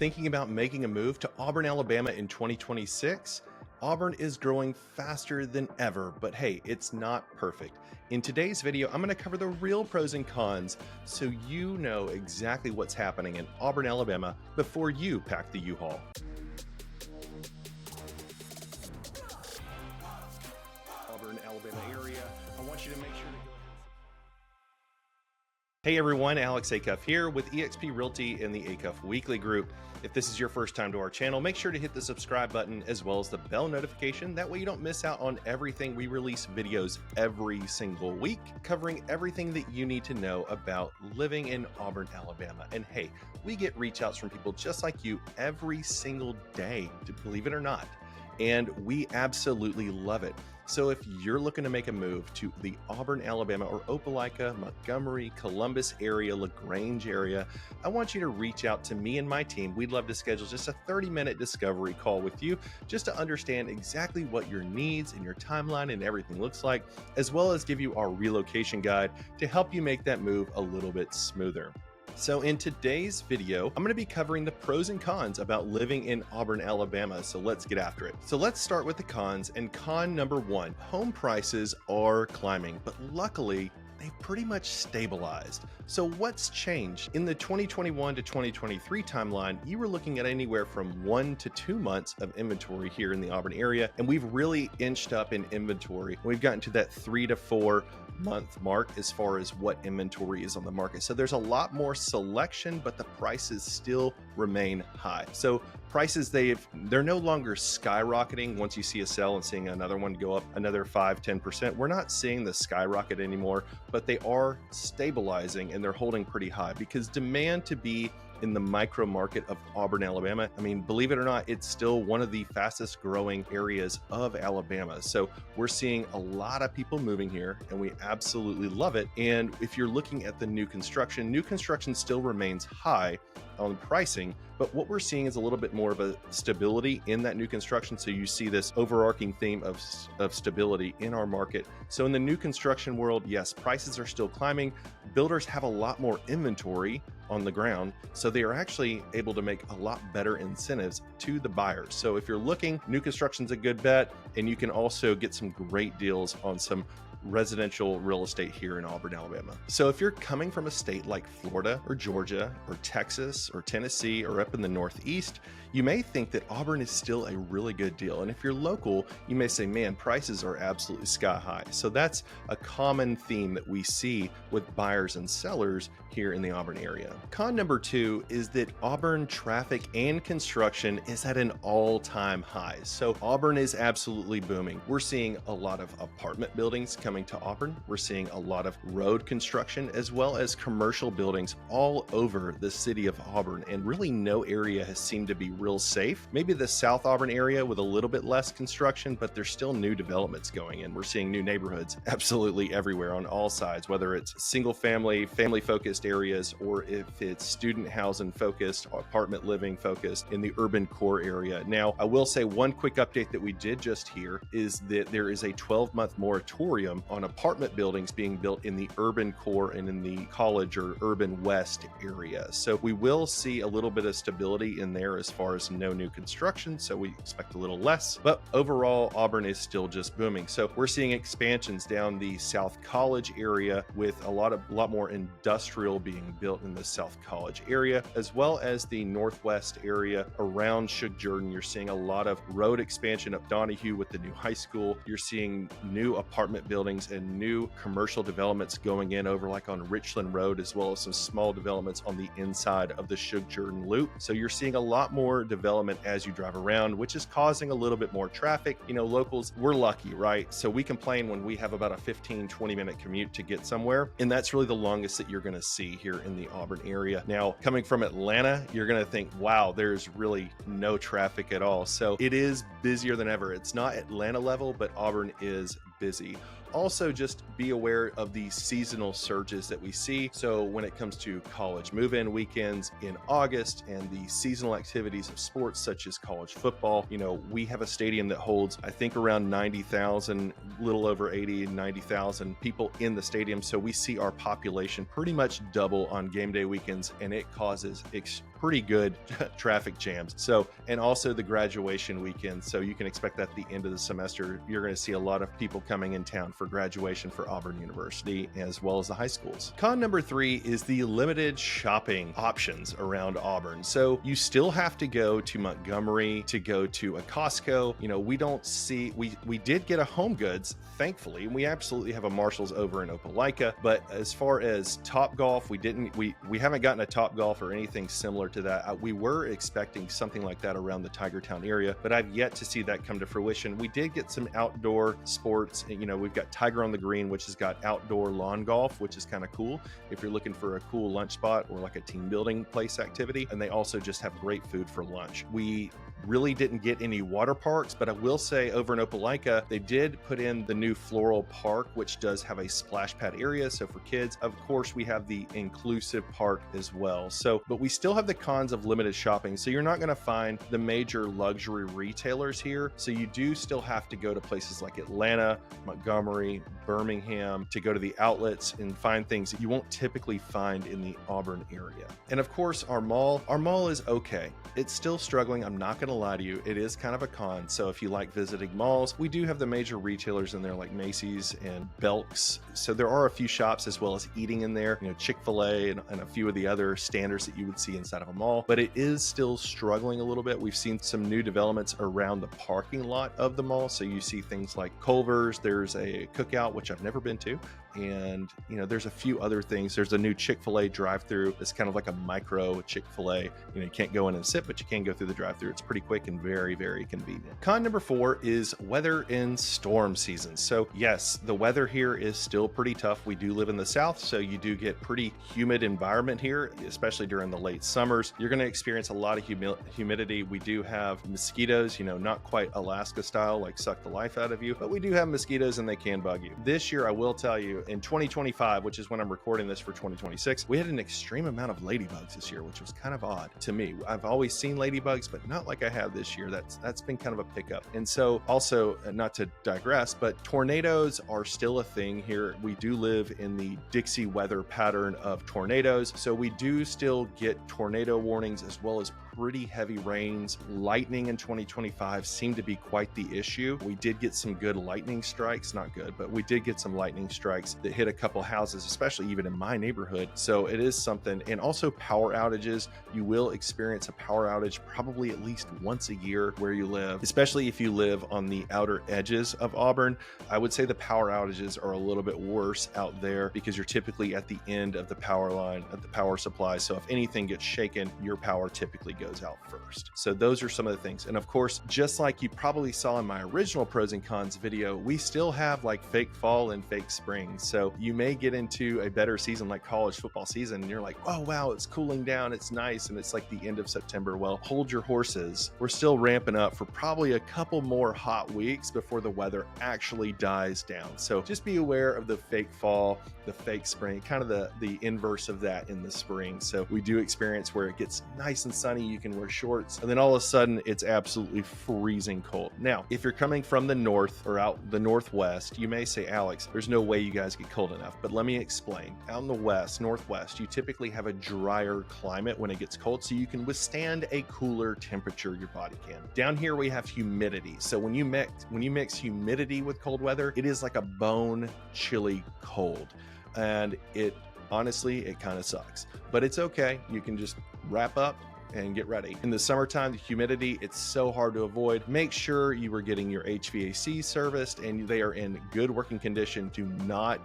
Thinking about making a move to Auburn, Alabama in 2026? Auburn is growing faster than ever, but hey, it's not perfect. In today's video, I'm going to cover the real pros and cons so you know exactly what's happening in Auburn, Alabama before you pack the U-Haul. Auburn, Alabama area, I want you to make sure to go. Hey everyone, Alex Acuff here with eXp Realty and the Acuff Weekly Group. If this is your first time to our channel, make sure to hit the subscribe button as well as the bell notification. That way you don't miss out on everything. We release videos every single week covering everything that you need to know about living in Auburn, Alabama. And hey, we get reach outs from people just like you every single day, believe it or not. And we absolutely love it. So if you're looking to make a move to the Auburn, Alabama, or Opelika, Montgomery, Columbus area, LaGrange area, I want you to reach out to me and my team. We'd love to schedule just a 30-minute discovery call with you just to understand exactly what your needs and your timeline and everything looks like, as well as give you our relocation guide to help you make that move a little bit smoother. So in today's video, I'm going to be covering the pros and cons about living in Auburn, Alabama. So let's get after it. So let's start with the cons. And con number one, home prices are climbing, but luckily they've pretty much stabilized. So what's changed? In the 2021 to 2023 timeline, you were looking at anywhere from 1 to 2 months of inventory here in the Auburn area. And we've really inched up in inventory. We've gotten to that 3 to 4 month mark as far as what inventory is on the market. So there's a lot more selection, but the prices still remain high. So prices, they're no longer skyrocketing once you see a sell and seeing another one go up another 5-10%. We're not seeing the skyrocket anymore, but they are stabilizing and they're holding pretty high because demand to be in the micro market of Auburn, Alabama, I mean, believe it or not, it's still one of the fastest growing areas of Alabama. So we're seeing a lot of people moving here and we absolutely love it. And if you're looking at the new construction still remains high on pricing, but what we're seeing is a little bit more of a stability in that new construction. So you see this overarching theme of stability in our market. So in the new construction world, yes, prices are still climbing. Builders have a lot more inventory on the ground, so they are actually able to make a lot better incentives to the buyers. So if you're looking, new construction's a good bet, and you can also get some great deals on some residential real estate here in Auburn, Alabama. So if you're coming from a state like Florida or Georgia or Texas or Tennessee or up in the Northeast, you may think that Auburn is still a really good deal. And if you're local, you may say, man, prices are absolutely sky high. So that's a common theme that we see with buyers and sellers here in the Auburn area. Con number two is that Auburn traffic and construction is at an all-time high. So Auburn is absolutely booming. We're seeing a lot of apartment buildings coming to Auburn. We're seeing a lot of road construction as well as commercial buildings all over the city of Auburn, and really no area has seemed to be real safe. Maybe the South Auburn area with a little bit less construction, but there's still new developments going in. We're seeing new neighborhoods absolutely everywhere on all sides, whether it's single family focused areas, or if it's student housing focused, apartment living focused in the urban core area. Now, I will say one quick update that we did just hear is that there is a 12-month moratorium on apartment buildings being built in the urban core and in the college or urban west area. So we will see a little bit of stability in there as far as no new construction. So we expect a little less, but overall Auburn is still just booming. So we're seeing expansions down the South College area with a lot more industrial being built in the South College area, as well as the Northwest area around Shug Jordan. You're seeing a lot of road expansion up Donahue with the new high school. You're seeing new apartment buildings and new commercial developments going in over like on Richland Road, as well as some small developments on the inside of the Shug Jordan Loop. So you're seeing a lot more development as you drive around, which is causing a little bit more traffic. You know, locals, we're lucky, right? So we complain when we have about a 15-20 minute commute to get somewhere, and that's really the longest that you're going to see here in the Auburn area. Now, coming from Atlanta, you're going to think, wow, there's really no traffic at all. So it is busier than ever. It's not Atlanta level, but Auburn is busy. Also, just be aware of the seasonal surges that we see. So when it comes to college move-in weekends in August and the seasonal activities of sports such as college football, you know, we have a stadium that holds, I think, around 90,000, little over 80, 90,000 people in the stadium. So we see our population pretty much double on game day weekends, and it causes pretty good traffic jams. So, and also the graduation weekend. So you can expect that at the end of the semester, you're going to see a lot of people coming in town for graduation for Auburn University, as well as the high schools. Con number 3 is the limited shopping options around Auburn. So you still have to go to Montgomery to go to a Costco. You know, we don't see, we did get a Home Goods, thankfully, and we absolutely have a Marshall's over in Opelika. But as far as Top Golf, we haven't gotten a Top Golf or anything similar to that. We were expecting something like that around the Tigertown area, but I've yet to see that come to fruition. We did get some outdoor sports. You know, we've got Tiger on the Green, which has got outdoor lawn golf, which is kind of cool if you're looking for a cool lunch spot or like a team building place activity. And they also just have great food for lunch. We really didn't get any water parks, but I will say over in Opelika, they did put in the new Floral Park, which does have a splash pad area. So for kids, of course, we have the inclusive park as well. So, but we still have the cons of limited shopping. So you're not going to find the major luxury retailers here. So you do still have to go to places like Atlanta, Montgomery, Birmingham to go to the outlets and find things that you won't typically find in the Auburn area. And of course, our mall is okay. It's still struggling. I'm not going to lie to you. It is kind of a con. So if you like visiting malls, we do have the major retailers in there like Macy's and Belk's. So there are a few shops as well as eating in there, you know, Chick-fil-A and a few of the other standards that you would see inside of a mall, but it is still struggling a little bit. We've seen some new developments around the parking lot of the mall. So you see things like Culver's, there's a Cookout, which I've never been to. And, you know, there's a few other things. There's a new Chick-fil-A drive-through. It's kind of like a micro Chick-fil-A. You know, you can't go in and sit, but you can go through the drive-through. It's pretty quick and very, very convenient. Con number 4 is weather in storm season. So yes, the weather here is still pretty tough. We do live in the South, so you do get pretty humid environment here, especially during the late summers. You're going to experience a lot of humidity. We do have mosquitoes, you know, not quite Alaska style, like suck the life out of you, but we do have mosquitoes and they can bug you. This year, I will tell you, in 2025, which is when I'm recording this for 2026, we had an extreme amount of ladybugs this year, which was kind of odd to me. I've always seen ladybugs, but not like I have this year. That's been kind of a pickup. And so also, not to digress, but tornadoes are still a thing here. We do live in the Dixie weather pattern of tornadoes. So we do still get tornado warnings as well as pretty heavy rains. Lightning in 2025 seemed to be quite the issue. We did get some good lightning strikes, not good, but we did get some lightning strikes that hit a couple houses, especially even in my neighborhood. So it is something. And also power outages. You will experience a power outage probably at least once a year where you live, especially if you live on the outer edges of Auburn. I would say the power outages are a little bit worse out there because you're typically at the end of the power line, at the power supply. So if anything gets shaken, your power typically goes out first. So those are some of the things. And of course, just like you probably saw in my original pros and cons video, we still have like fake fall and fake spring. So you may get into a better season like college football season and you're like, oh wow, it's cooling down, it's nice, and it's like the end of September. Well, hold your horses. We're still ramping up for probably a couple more hot weeks before the weather actually dies down. So just be aware of the fake fall, the fake spring, kind of the inverse of that in the spring. So we do experience where it gets nice and sunny, you can wear shorts, and then all of a sudden it's absolutely freezing cold. Now, if you're coming from the north or out the northwest, you may say, Alex, there's no way you guys get cold enough. But let me explain. Out in the west, northwest, you typically have a drier climate when it gets cold, so you can withstand a cooler temperature, your body can. Down here we have humidity. So when you mix humidity with cold weather, it is like a bone chilly cold. And it honestly, it kind of sucks, but it's okay. You can just wrap up and get ready. In the summertime, the humidity, it's so hard to avoid. Make sure you are getting your HVAC serviced and they are in good working condition. Do not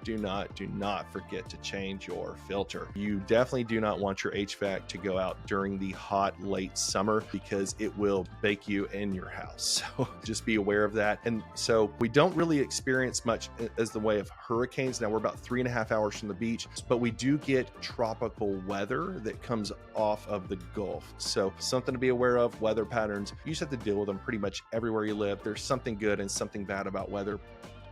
forget to change your filter. You definitely do not want your HVAC to go out during the hot, late summer because it will bake you in your house. So just be aware of that. And so we don't really experience much as the way of hurricanes. Now we're about 3.5 hours from the beach, but we do get tropical weather that comes off of the Gulf. So something to be aware of, weather patterns. You just have to deal with them pretty much everywhere you live. There's something good and something bad about weather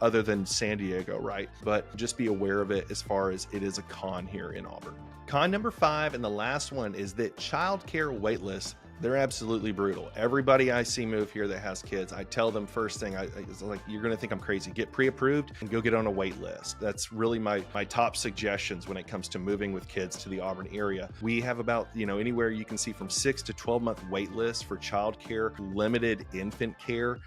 other than San Diego, right? But just be aware of it as far as it is a con here in Auburn. Con number 5, and the last one, is that childcare wait lists They're absolutely brutal. Everybody I see move here that has kids, I tell them first thing, it's like, you're going to think I'm crazy. Get pre-approved and go get on a wait list. That's really my top suggestions when it comes to moving with kids to the Auburn area. We have about, anywhere you can see from 6 to 12 month wait lists for childcare, limited infant care,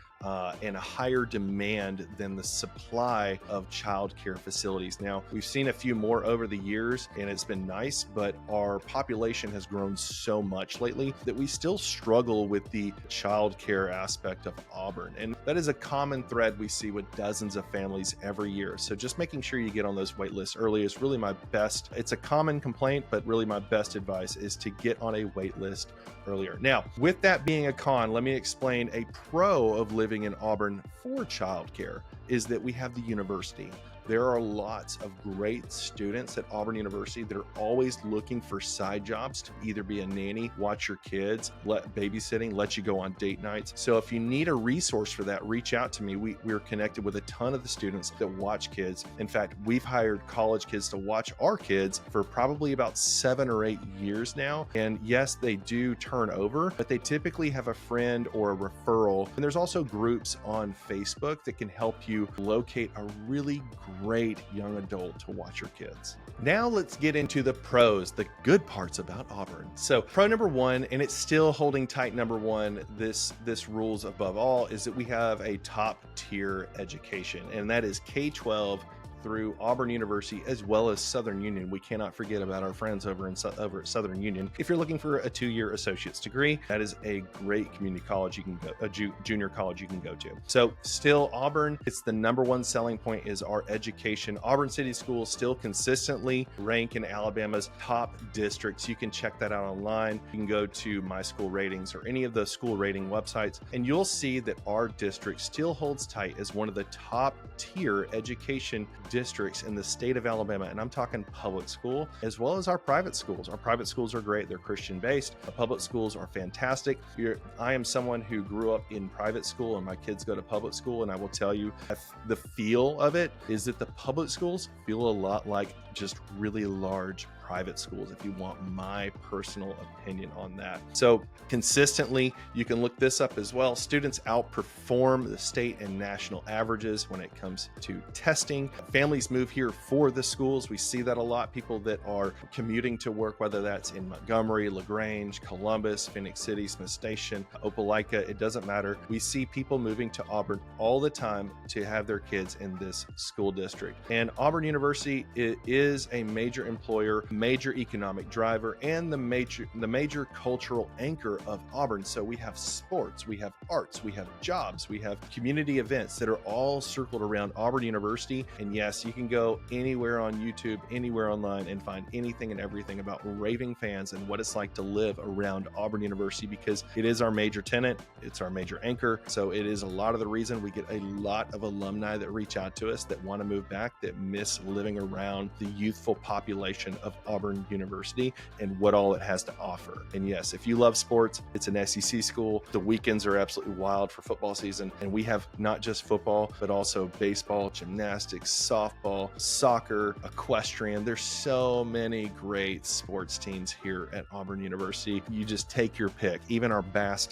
and a higher demand than the supply of childcare facilities. Now, we've seen a few more over the years, and it's been nice, but our population has grown so much lately that we still struggle with the childcare aspect of Auburn. And that is a common thread we see with dozens of families every year. So just making sure you get on those wait lists early is really my best. It's a common complaint, but really my best advice is to get on a wait list earlier. Now, with that being a con, let me explain a pro of living in Auburn for childcare is that we have the university. There are lots of great students at Auburn University that are always looking for side jobs to either be a nanny, watch your kids, babysitting, let you go on date nights. So if you need a resource for that, reach out to me. We're connected with a ton of the students that watch kids. In fact, we've hired college kids to watch our kids for probably about 7 or 8 years now. And yes, they do turn over, but they typically have a friend or a referral. And there's also groups on Facebook that can help you locate a really great young adult to watch your kids. Now let's get into the pros, the good parts about Auburn. So pro number one, and it's still holding tight number one, this rules above all, is that we have a top tier education, and that is K-12 through Auburn University as well as Southern Union. We cannot forget about our friends over at Southern Union. If you're looking for a 2-year associate's degree, that is a great community college you can go, a junior college you can go to. So still Auburn, it's the number one selling point is our education. Auburn City Schools still consistently rank in Alabama's top districts. You can check that out online. You can go to My School Ratings or any of the school rating websites, and you'll see that our district still holds tight as one of the top tier education districts in the state of Alabama. And I'm talking public school as well as our private schools. Our private schools are great. They're Christian based. Our public schools are fantastic. I am someone who grew up in private school and my kids go to public school. And I will tell you the feel of it is that the public schools feel a lot like just really large private schools, if you want my personal opinion on that. So consistently, you can look this up as well. Students outperform the state and national averages when it comes to testing. Families move here for the schools. We see that a lot. People that are commuting to work, whether that's in Montgomery, LaGrange, Columbus, Phoenix City, Smith Station, Opelika, it doesn't matter. We see people moving to Auburn all the time to have their kids in this school district. And Auburn University is a major employer, major economic driver, and the major cultural anchor of Auburn. So we have sports, we have arts, we have jobs, we have community events that are all circled around Auburn University. And yes, you can go anywhere on YouTube, anywhere online, and find anything and everything about raving fans and what it's like to live around Auburn University, because it is our major tenant, it's our major anchor. So it is a lot of the reason we get a lot of alumni that reach out to us that want to move back, that miss living around the youthful population of Auburn University and what all it has to offer. And yes, if you love sports, it's an SEC school. The weekends are absolutely wild for football season. And we have not just football, but also baseball, gymnastics, softball, soccer, equestrian. There's so many great sports teams here at Auburn University. You just take your pick. Even our bass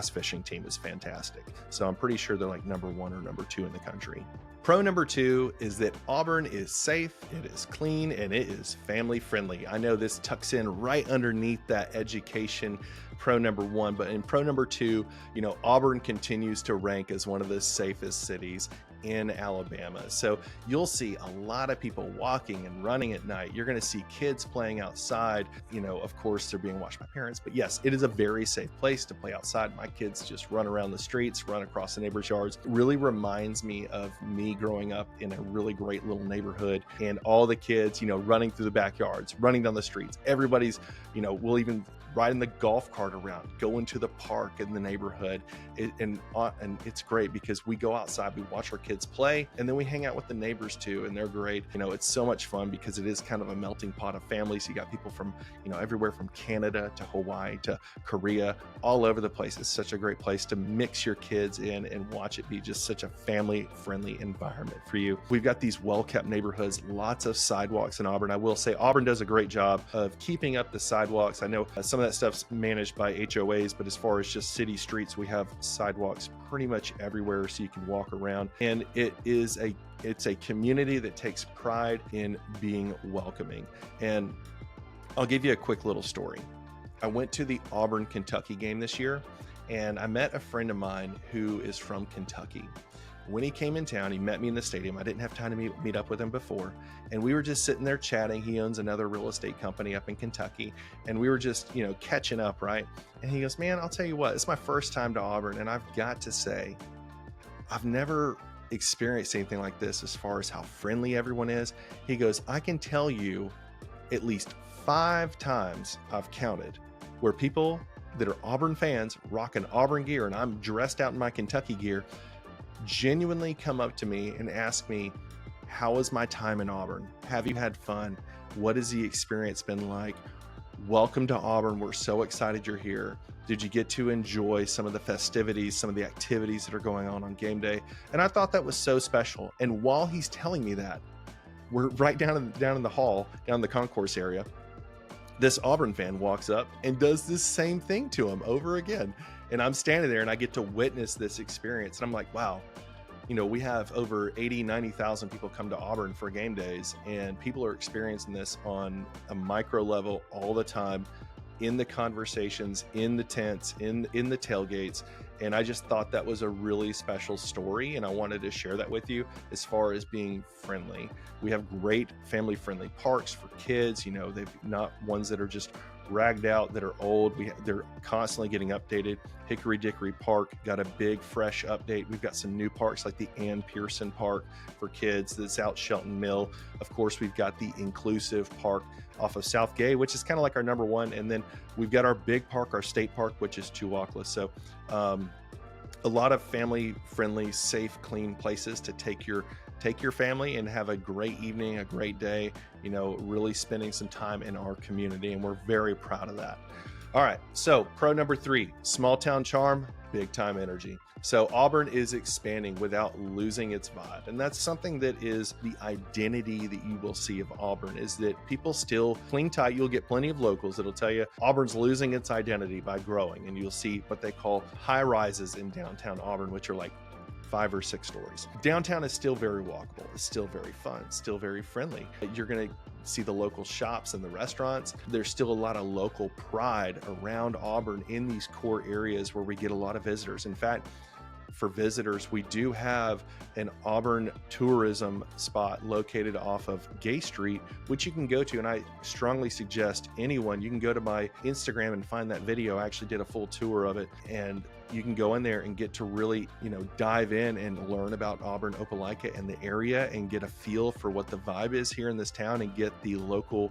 fishing team is fantastic. So I'm pretty sure they're like number 1 or number 2 in the country. Pro number 2 is that Auburn is safe, it is clean, and it is family friendly. I know this tucks in right underneath that education pro number 1, but in pro number 2, Auburn continues to rank as one of the safest cities in Alabama. So you'll see a lot of people walking and running at night. You're going to see kids playing outside. Of course, they're being watched by parents, but yes, it is a very safe place to play outside. My kids just run around the streets, run across the neighbors' yards. It really reminds me of me growing up in a really great little neighborhood, and all the kids, running through the backyards, running down the streets. Everybody's, we'll even riding the golf cart around, going to the park in the neighborhood. And it's great because we go outside, we watch our kids play, and then we hang out with the neighbors too, and they're great. It's so much fun because it is kind of a melting pot of families. You got people from, everywhere from Canada to Hawaii to Korea, all over the place. It's such a great place to mix your kids in and watch it be just such a family-friendly environment for you. We've got these well-kept neighborhoods, lots of sidewalks in Auburn. I will say Auburn does a great job of keeping up the sidewalks. I know some some of that stuff's managed by HOAs, but as far as just city streets, we have sidewalks pretty much everywhere so you can walk around. And it's a community that takes pride in being welcoming. And I'll give you a quick little story. I went to the Auburn, Kentucky game this year, and I met a friend of mine who is from Kentucky. When he came in town, he met me in the stadium. I didn't have time to meet up with him before. And we were just sitting there chatting. He owns another real estate company up in Kentucky. And we were just, catching up, right? And he goes, man, I'll tell you what, it's my first time to Auburn. And I've got to say, I've never experienced anything like this as far as how friendly everyone is. He goes, I can tell you at least 5 times I've counted where people that are Auburn fans rocking Auburn gear, and I'm dressed out in my Kentucky gear, genuinely come up to me and ask me, how was my time in Auburn? Have you had fun? What has the experience been like? Welcome to Auburn. We're so excited you're here. Did you get to enjoy some of the festivities, some of the activities that are going on game day? And I thought that was so special. And while he's telling me that, we're right down in the hall, down in the concourse area. This Auburn fan walks up and does this same thing to him over again. And I'm standing there and I get to witness this experience. And I'm like, wow, we have over 80, 90,000 people come to Auburn for game days, and people are experiencing this on a micro level all the time, in the conversations, in the tents, in the tailgates. And I just thought that was a really special story, and I wanted to share that with you as far as being friendly. We have great family-friendly parks for kids. They've not ones that are just ragged out, that are old. They're constantly getting updated. Hickory Dickory Park got a big, fresh update. We've got some new parks like the Ann Pearson Park for kids that's out Shelton Mill. Of course, we've got the inclusive park off of South Gay, which is kind of like our number one. And then we've got our big park, our state park, which is Tuwakla. So a lot of family-friendly, safe, clean places to take your family and have a great evening, a great day, really spending some time in our community. And we're very proud of that. All right. So pro number 3, small town charm, big time energy. So Auburn is expanding without losing its vibe. And that's something that is the identity that you will see of Auburn, is that people still cling tight. You'll get plenty of locals that'll tell you Auburn's losing its identity by growing. And you'll see what they call high rises in downtown Auburn, which are like 5 or 6 stories. Downtown is still very walkable. It's still very fun, still very friendly. You're going to see the local shops and the restaurants. There's still a lot of local pride around Auburn in these core areas where we get a lot of visitors. In fact, for visitors, we do have an Auburn tourism spot located off of Gay Street, which you can go to. And I strongly suggest anyone, you can go to my Instagram and find that video. I actually did a full tour of it, and you can go in there and get to really, dive in and learn about Auburn, Opelika and the area, and get a feel for what the vibe is here in this town, and get the local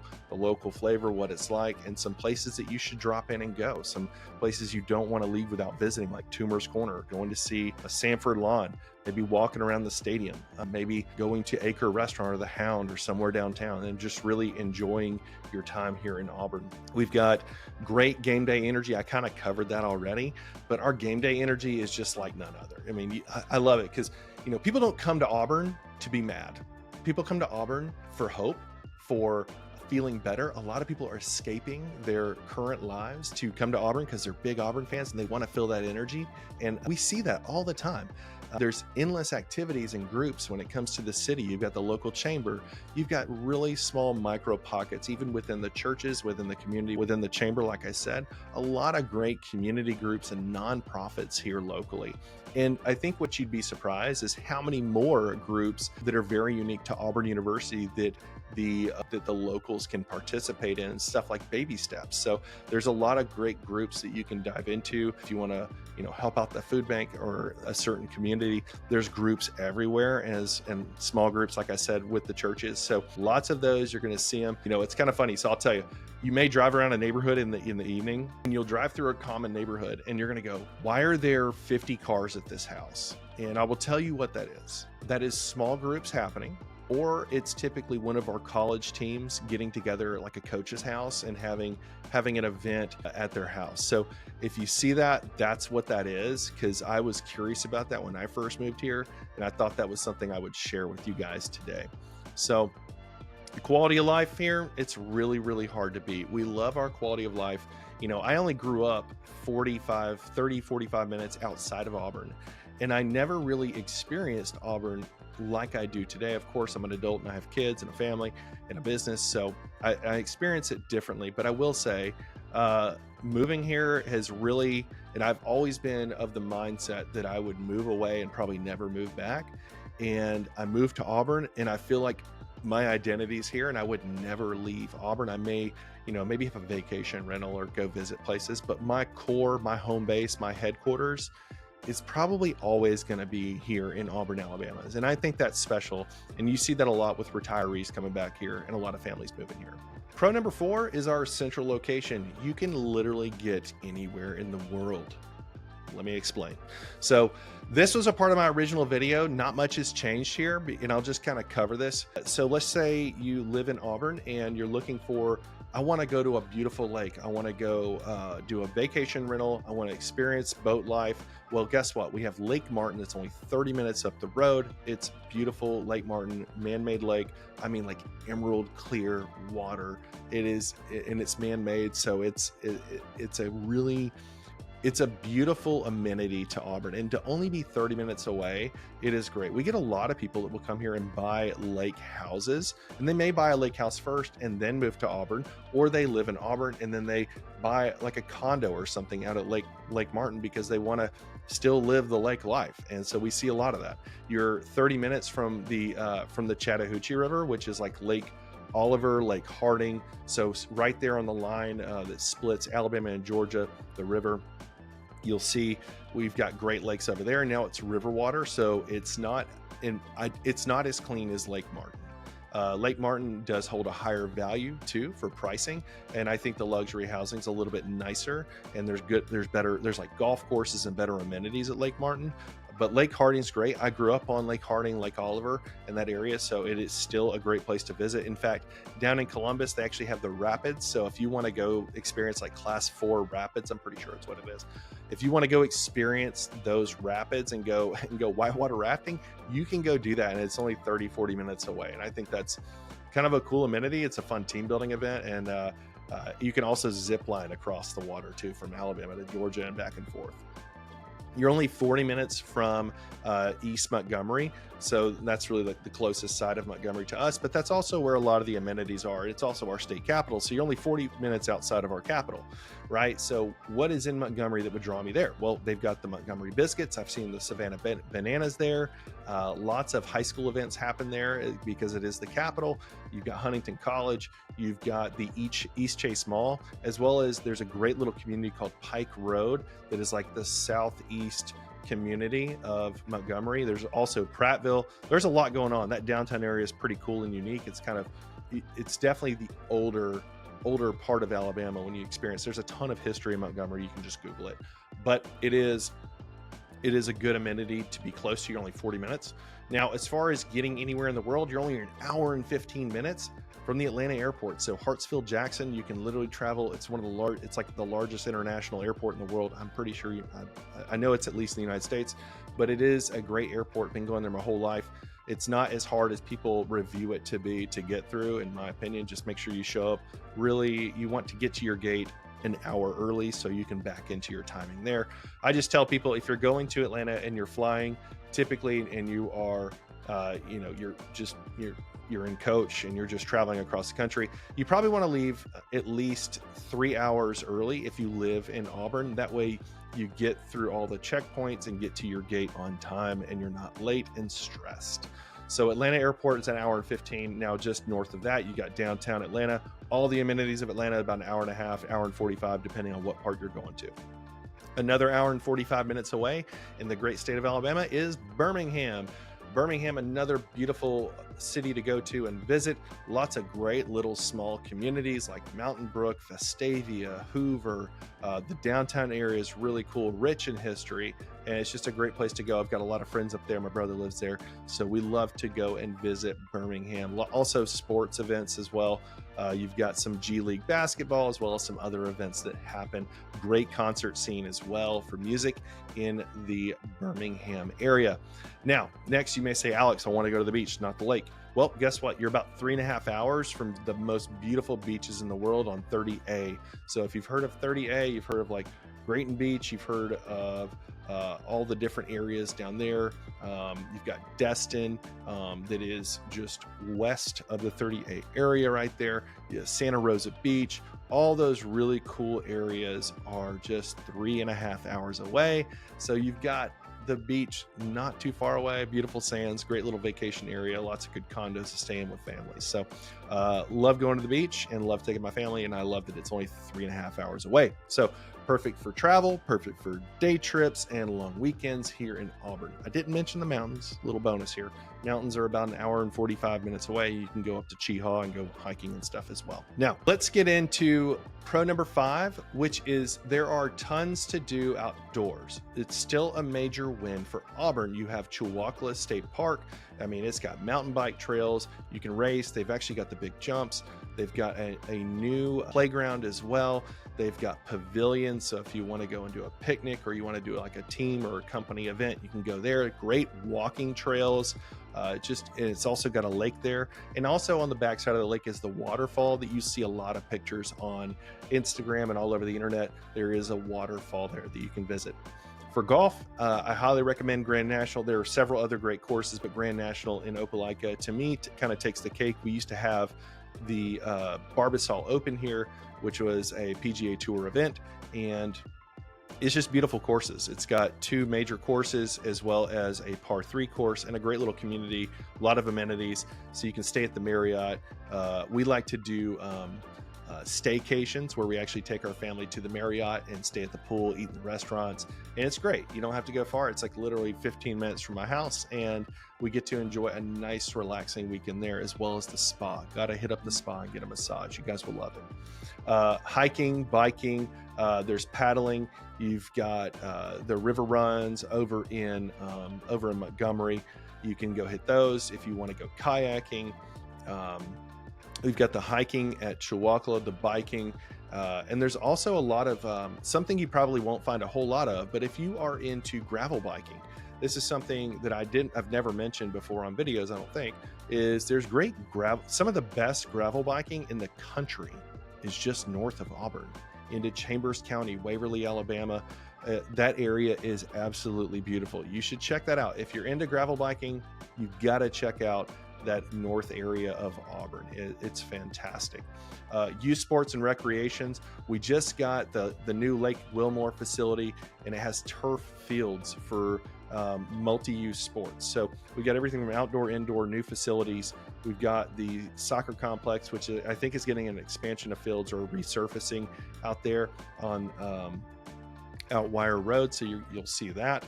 flavor, what it's like, and some places that you should drop in and go. Some places you don't want to leave without visiting, like Toomer's Corner, going to see a Sanford Lawn, maybe walking around the stadium, maybe going to Acre Restaurant or the Hound or somewhere downtown, and just really enjoying your time here in Auburn. We've got great game day energy. I kind of covered that already, but our game day energy is just like none other. I mean, I love it because, people don't come to Auburn to be mad. People come to Auburn for hope, for feeling better. A lot of people are escaping their current lives to come to Auburn because they're big Auburn fans and they want to feel that energy. And we see that all the time. There's endless activities and groups when it comes to the city. You've got the local chamber. You've got really small micro pockets, even within the churches, within the community, within the chamber. Like I said, a lot of great community groups and nonprofits here locally. And I think what you'd be surprised is how many more groups that are very unique to Auburn University that the locals can participate in, stuff like Baby Steps. So there's a lot of great groups that you can dive into if you want to, help out the food bank or a certain community. There's groups everywhere, and small groups, like I said, with the churches. So lots of those, you're going to see them. It's kind of funny. So I'll tell you, you may drive around a neighborhood in the evening, and you'll drive through a common neighborhood, and you're going to go, why are there 50 cars at this house? And I will tell you what that is. That is small groups happening, or it's typically one of our college teams getting together like a coach's house and having an event at their house. So if you see that, that's what that is, because I was curious about that when I first moved here, and I thought that was something I would share with you guys today. So the quality of life here, it's really, really hard to beat. We love our quality of life I only grew up 45 minutes outside of Auburn, and I never really experienced Auburn like I do today. Of course, I'm an adult and I have kids and a family and a business, so I experience it differently. But I will say, moving here has really, and I've always been of the mindset that I would move away and probably never move back. And I moved to Auburn, and I feel like my identity is here, and I would never leave Auburn. I may, maybe have a vacation rental or go visit places, but my core, my home base, my headquarters is probably always going to be here in Auburn, Alabama. And I think that's special. And you see that a lot with retirees coming back here and a lot of families moving here. Pro number 4 is our central location. You can literally get anywhere in the world. Let me explain. So this was a part of my original video. Not much has changed here, and I'll just kind of cover this. So let's say you live in Auburn and you're looking for, I want to go to a beautiful lake. I want to go do a vacation rental. I want to experience boat life. Well, guess what? We have Lake Martin. It's only 30 minutes up the road. It's beautiful. Lake Martin, man-made lake. I mean, like emerald clear water. It is, and it's man-made. So it's a beautiful amenity to Auburn, and to only be 30 minutes away, it is great. We get a lot of people that will come here and buy lake houses, and they may buy a lake house first and then move to Auburn, or they live in Auburn and then they buy like a condo or something out at Lake Martin because they want to still live the lake life. And so we see a lot of that. You're 30 minutes from the Chattahoochee River, which is like Lake Oliver, Lake Harding. So right there on the line that splits Alabama and Georgia, the river. You'll see we've got Great Lakes over there. Now it's river water, so it's not as clean as Lake Martin. Lake Martin does hold a higher value too for pricing, and I think the luxury housing is a little bit nicer, and there's like golf courses and better amenities at Lake Martin. But Lake Harding's great. I grew up on Lake Harding, Lake Oliver, in that area, so it is still a great place to visit. In fact, down in Columbus, they actually have the rapids. So if you want to go experience like Class 4 rapids, I'm pretty sure it's what it is. If you want to go experience those rapids and go whitewater rafting, you can go do that, and it's only 30-40 minutes away. And I think that's kind of a cool amenity. It's a fun team building event, and you can also zip line across the water too, from Alabama to Georgia and back and forth. You're only 40 minutes from East Montgomery, so that's really the closest side of Montgomery to us, but that's also where a lot of the amenities are. It's also our state capital, so you're only 40 minutes outside of our capital, right? So what is in Montgomery that would draw me there? Well, they've got the Montgomery biscuits. I've seen the Savannah bananas there. Lots of high school events happen there because it is the capital. You've got Huntington College. You've got the East Chase Mall, as well as there's a great little community called Pike Road that is like the southeast community of Montgomery. There's also Prattville. There's a lot going on. That downtown area is pretty cool and unique. It's definitely the older part of Alabama when you experience. There's a ton of history in Montgomery. You can just Google it. But it is a good amenity to be close to. You're only 40 minutes. Now, as far as getting anywhere in the world, you're only an hour and 15 minutes from the Atlanta airport. So Hartsfield-Jackson, you can literally travel. It's it's like the largest international airport in the world. I'm pretty sure I know it's at least in the United States, but it is a great airport. Been going there my whole life. It's not as hard as people review it to be to get through, in my opinion. Just make sure you show up. Really, you want to get to your gate an hour early so you can back into your timing there. I just tell people, if you're going to Atlanta and you're flying typically, and you are you're in coach and you're just traveling across the country, you probably want to leave at least 3 hours early if you live in Auburn. That way you get through all the checkpoints and get to your gate on time, and you're not late and stressed. So Atlanta Airport is an hour and 15. Now, just north of that, you got downtown Atlanta. All the amenities of Atlanta, about an hour and a half, hour and 45, depending on what part you're going to. Another hour and 45 minutes away in the great state of Alabama is Birmingham. Birmingham, another beautiful city to go to and visit. Lots of great little small communities like Mountain Brook, Vestavia, Hoover. The downtown area is really cool, rich in history, and it's just a great place to go. I've got a lot of friends up there. My brother lives there, so we love to go and visit Birmingham. Also sports events as well. You've got some G League basketball, as well as some other events that happen. Great concert scene as well for music in the Birmingham area. Now, next you may say, Alex, I want to go to the beach, not the lake. Well, guess what? You're about 3.5 hours from the most beautiful beaches in the world on 30A. So if you've heard of 30A, you've heard of like Grayton Beach, you've heard of all the different areas down there. You've got Destin, that is just west of the 30A area right there. Yeah, Santa Rosa Beach. All those really cool areas are just 3.5 hours away. So you've got the beach not too far away, beautiful sands, great little vacation area, lots of good condos to stay in with families. So love going to the beach and love taking my family, and I love that it's only 3.5 hours away. So perfect for travel, perfect for day trips and long weekends here in Auburn. I didn't mention the mountains, little bonus here. Mountains are about 1 hour and 45 minutes away. You can go up to Cheehaw and go hiking and stuff as well. Now, let's get into pro number 5, which is there are tons to do outdoors. It's still a major win for Auburn. You have Chewacla State Park. I mean, it's got mountain bike trails. You can race. They've actually got the big jumps. They've got a new playground as well. They've got pavilions. So if you want to go and do a picnic, or you want to do like a team or a company event, you can go there. Great walking trails. It's also got a lake there. And also on the backside of the lake is the waterfall that you see a lot of pictures on Instagram and all over the internet. There is a waterfall there that you can visit. For golf, I highly recommend Grand National. There are several other great courses, but Grand National in Opelika, to me, kind of takes the cake. We used to have the Barbasol Open here, which was a PGA Tour event, and it's just beautiful courses. It's got 2 major courses as well as a par 3 course and a great little community, a lot of amenities. So you can stay at the Marriott. We like to do staycations where we actually take our family to the Marriott and stay at the pool, eat in the restaurants. And it's great. You don't have to go far. It's like literally 15 minutes from my house, and we get to enjoy a nice, relaxing weekend there, as well as the spa. Got to hit up the spa and get a massage. You guys will love it. Hiking, biking, there's paddling. You've got the river runs over in Montgomery. You can go hit those. If you want to go kayaking, we've got the hiking at Chewacla, the biking, and there's also a lot of something you probably won't find a whole lot of, but if you are into gravel biking, this is something that I've never mentioned before on videos, I don't think, is there's great gravel. Some of the best gravel biking in the country is just north of Auburn into Chambers County, Waverly, Alabama. That area is absolutely beautiful. You should check that out. If you're into gravel biking, you've got to check out that north area of Auburn. It's fantastic. Youth sports and recreations. We just got the new Lake Wilmore facility, and it has turf fields for multi-use sports. So we got everything from outdoor, indoor, new facilities. We've got the soccer complex, which I think is getting an expansion of fields or resurfacing out there on Outwire Road. So you'll see that.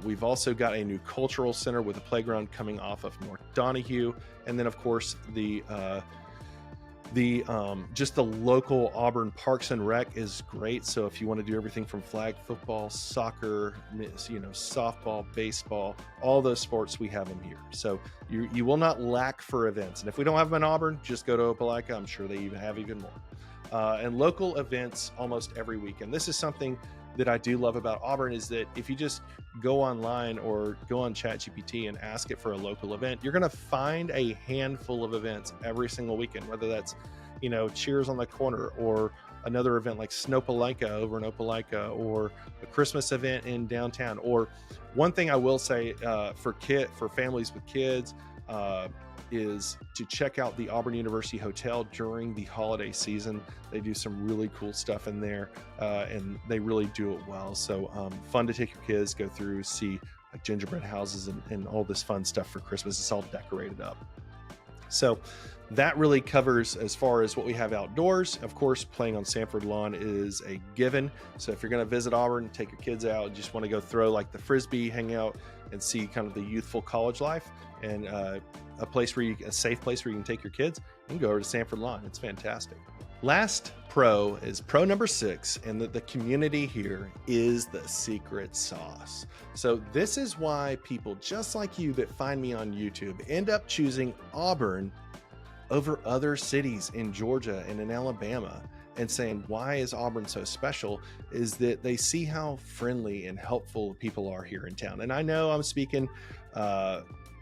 We've also got a new cultural center with a playground coming off of North Donahue. And then of course just the local Auburn Parks and Rec is great. So if you want to do everything from flag football, soccer, softball, baseball, all those sports, we have them here. So you will not lack for events. And if we don't have them in Auburn, just go to Opelika. I'm sure they have even more. And local events almost every weekend. This is something that I do love about Auburn, is that if you just go online or go on ChatGPT and ask it for a local event, you're going to find a handful of events every single weekend, whether that's, Cheers on the Corner, or another event like Snowpalika over in Opelika, or a Christmas event in downtown. Or one thing I will say for families with kids is to check out the Auburn University Hotel during the holiday season. They do some really cool stuff in there, and they really do it well. So fun to take your kids, go through, see like gingerbread houses and all this fun stuff for Christmas. It's all decorated up. So that really covers as far as what we have outdoors. Of course, playing on Sanford lawn is a given. So if you're going to visit Auburn, take your kids out, just want to go throw like the Frisbee, hang out and see kind of the youthful college life, and a safe place where you can take your kids, you can go over to Sanford lawn. It's fantastic. Last pro is pro number 6, and the community here is the secret sauce. So this is why people just like you that find me on YouTube end up choosing Auburn over other cities in Georgia and in Alabama, and saying, why is Auburn so special? Is that they see how friendly and helpful people are here in town. And I know I'm speaking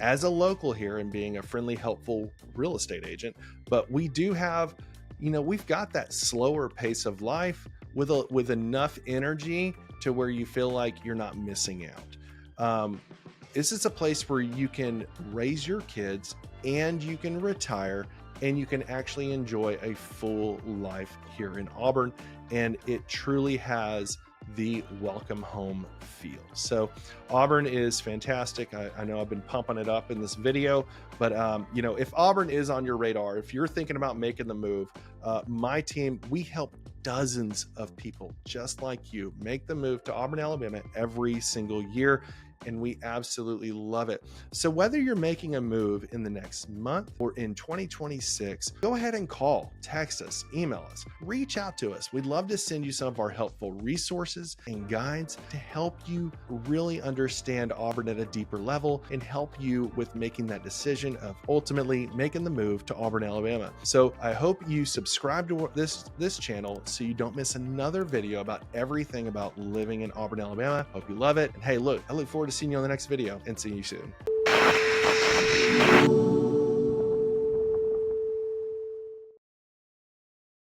as a local here and being a friendly, helpful real estate agent. But we do have, we've got that slower pace of life with enough energy to where you feel like you're not missing out. This is a place where you can raise your kids and you can retire and you can actually enjoy a full life here in Auburn. And it truly has the welcome home feel. So Auburn is fantastic. I know I've been pumping it up in this video, but if Auburn is on your radar, if you're thinking about making the move, my team, we help dozens of people just like you make the move to Auburn, Alabama every single year. And we absolutely love it. So whether you're making a move in the next month or in 2026, go ahead and call, text us, email us, reach out to us. We'd love to send you some of our helpful resources and guides to help you really understand Auburn at a deeper level and help you with making that decision of ultimately making the move to Auburn, Alabama. So I hope you subscribe to this channel so you don't miss another video about everything about living in Auburn, Alabama. Hope you love it. And hey, look, I look forward to seeing you on the next video and seeing you soon.